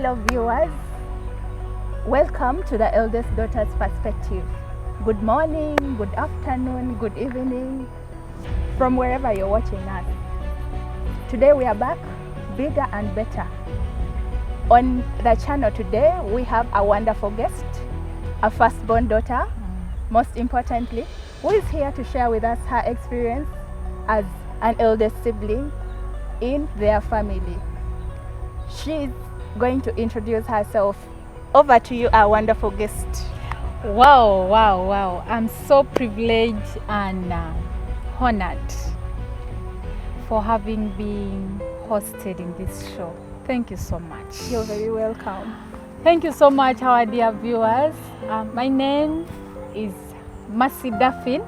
Hello viewers, welcome to the Eldest Daughter's Perspective. Good morning, good afternoon, good evening, from wherever you're watching us. Today we are back, bigger and better. On the channel today, we have a wonderful guest, a firstborn daughter, most importantly, who is here to share with us her experience as an eldest sibling in their family. She's going to introduce herself. Over to you, our wonderful guest. Wow. I'm so privileged and honored for having been hosted in this show. Thank you so much. You're very welcome. Thank you so much, our dear viewers. My name is Daphine.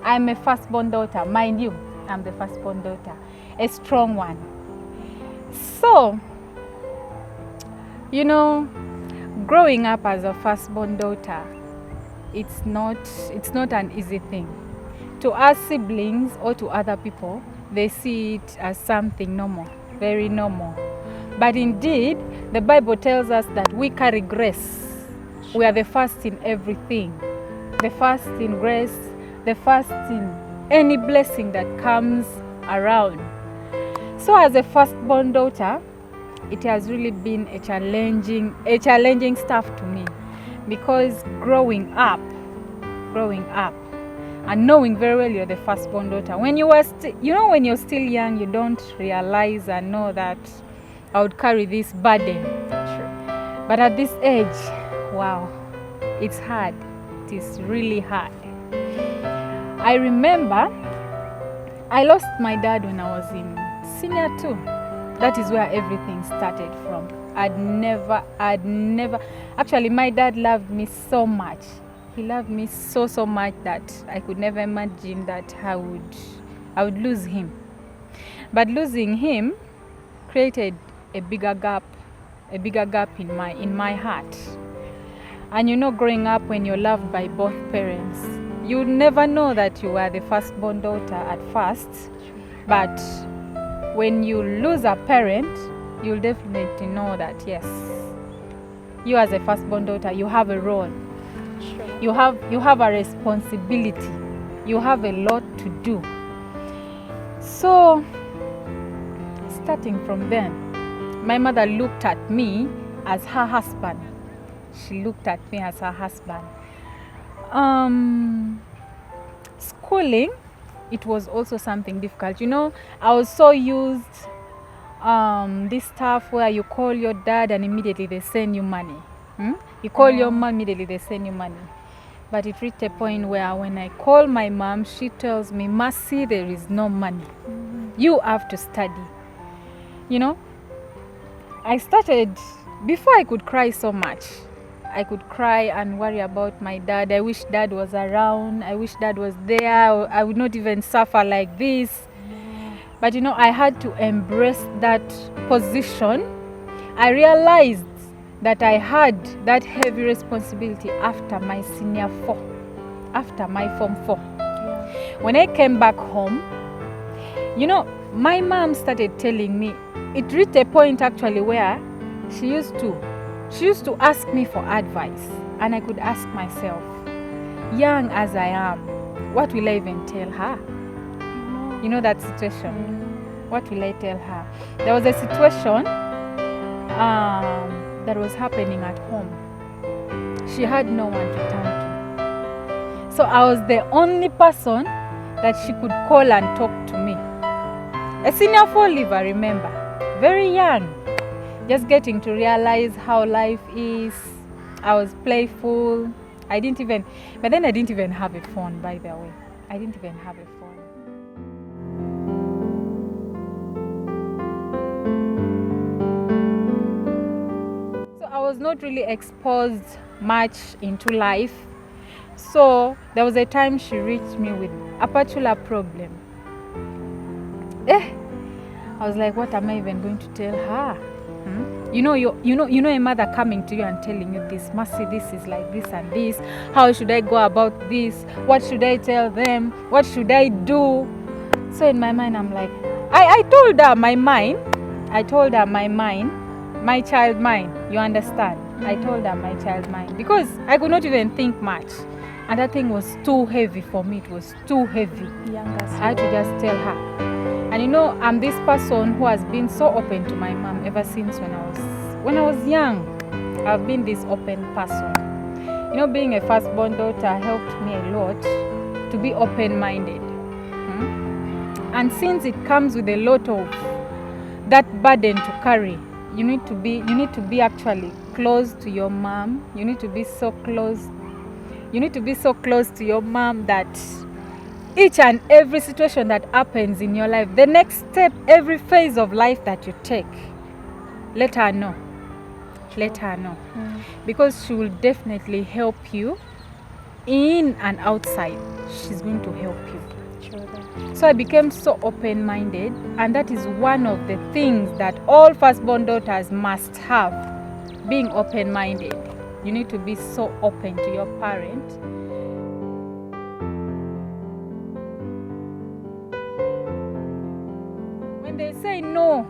I'm a firstborn daughter. Mind you, I'm the firstborn daughter, a strong one. So, you know, growing up as a firstborn daughter, it's not an easy thing. To us siblings or to other people, they see it as something normal, very normal. But indeed, the Bible tells us that we carry grace. We are the first in everything. The first in grace, the first in any blessing that comes around. So as a firstborn daughter, it has really been a challenging stuff to me, because growing up and knowing very well you're the firstborn daughter, when you were when you're still young, you don't realize and know that I would carry this burden. But at this age, wow, it's hard. It is really hard. I remember I lost my dad when I was in Senior 2. That is where everything started from. I'd never, actually my dad loved me so much. He loved me so much that I could never imagine that I would lose him. But losing him created a bigger gap in my heart. And you know, growing up when you're loved by both parents, you never know that you are the firstborn daughter at first, but when you lose a parent, you'll definitely know that yes, you as a firstborn daughter, you have a role. Sure. You have a responsibility. You have a lot to do. So, starting from then, my mother looked at me as her husband. She looked at me as her husband. Schooling, it was also something difficult. You know, I was so used this stuff where you call your dad and immediately they send you money. You call your mom, immediately they send you money. But it reached a point where when I call my mom, she tells me, Mercy, there is no money. You have to study. You know, I started, before I could cry so much, I could cry and worry about my dad. I wish dad was around. I wish dad was there. I would not even suffer like this. But you know, I had to embrace that position. I realized that I had that heavy responsibility after my Senior 4, after my Form 4. When I came back home, you know, my mom started telling me, it reached a point actually where she used to ask me for advice, and I could ask myself, young as I am, what will I even tell her? You know that situation. What will I tell her? There was a situation that was happening at home. She had no one to turn to. So I was the only person that she could call and talk to me. A Senior 4 leaver, remember, very young. Just getting to realize how life is. I was playful. But then I didn't even have a phone, by the way. I didn't even have a phone. So I was not really exposed much into life. So there was a time she reached me with a particular problem. I was like, what am I even going to tell her? You know a mother coming to you and telling you this, Mercy, this is like this and this. How should I go about this? What should I tell them? What should I do? So in my mind, I'm like, I told her my mind, I told her my child mind, you understand? I told her my child mind because I could not even think much. And that thing was too heavy for me. It was too heavy. I had to just tell her. And you know, I'm this person who has been so open to my mom ever since when I was young. I've been this open person. You know, being a firstborn daughter helped me a lot to be open-minded. And since it comes with a lot of that burden to carry, you need to be actually close to your mom. You need to be so close to your mom that each and every situation that happens in your life, the next step, every phase of life that you take, let her know. Let her know. Because she will definitely help you in and outside. She's going to help you. So I became so open-minded, and that is one of the things that all firstborn daughters must have, being open-minded. You need to be so open to your parent. When they say no,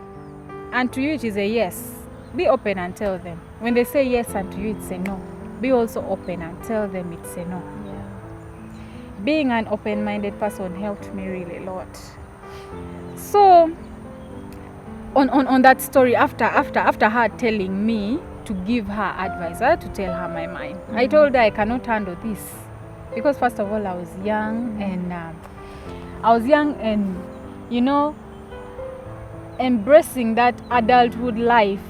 and to you it is a yes, be open and tell them. When they say yes and to you it's a no, be also open and tell them it's a no. Being an open-minded person helped me really a lot. So on that story, after her telling me to give her advice, I had to tell her my mind. I told her I cannot handle this because first of all I was young, and you know, embracing that adulthood life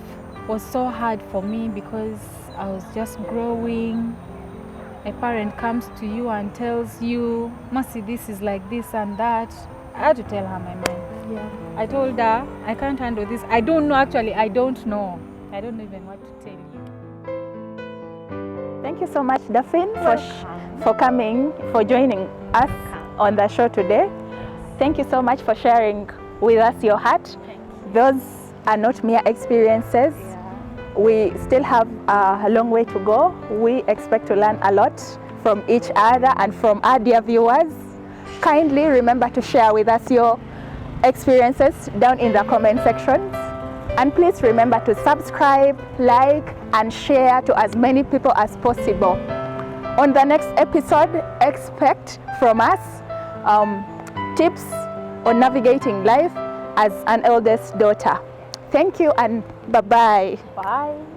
was so hard for me because I was just growing. A parent comes to you and tells you, Mercy, this is like this and that. I had to tell her my mind. I told her, I can't handle this. I don't know, actually, I don't know. I don't know even what to tell you. Thank you so much, Daphine, for coming, for joining us on the show today. Thank you so much for sharing with us your heart. Those are not mere experiences. We still have a long way to go. We expect to learn a lot from each other and from our dear viewers. Kindly remember to share with us your experiences down in the comment sections. And please remember to subscribe, like, and share to as many people as possible. On the next episode, expect from us tips on navigating life as an eldest daughter. Thank you and bye-bye. Bye.